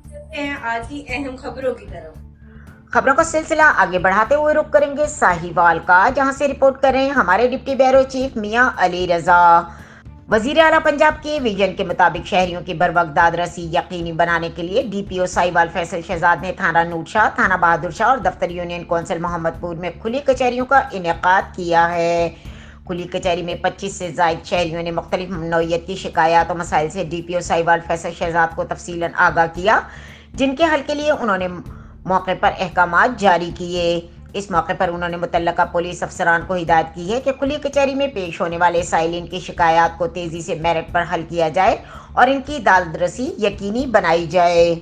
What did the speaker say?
चलते हैं आज की अहम खबरों की तरफ। खबरों का सिलसिला आगे बढ़ाते हुए रुक करेंगे साहिवाल का, जहां से रिपोर्ट कर रहे हैं हमारे डिप्टी ब्यूरो चीफ मियां अली रजा। वजीर आला पंजाब के विजन के मुताबिक शहरियों की बर वक्त दाद रसी यकीनी बनाने के लिए डीपीओ साहिवाल फैसल शहजाद ने थाना नूरशाह, थाना बहादुर शाह और दफ्तर यूनियन कौंसिल मोहम्मदपुर में खुली कचहरियों का इनेकाद किया है। खुली कचहरी में 25 से जायद शहरियों ने मुख्तलिफ नौयत की शिकायत और मसाइल से डीपीओ साहिवाल फैसल शहजाद को तफसीलन आगाह किया, जिनके हल के लिए उन्होंने मौके पर अहकामात जारी किए। इस मौके पर उन्होंने मुतल्लका पुलिस अफसरान को हिदायत की है कि खुली कचहरी में पेश होने वाले साइलिन की शिकायत को तेजी से मेरिट पर हल किया जाए और इनकी दाद रसी यकीनी बनाई जाए।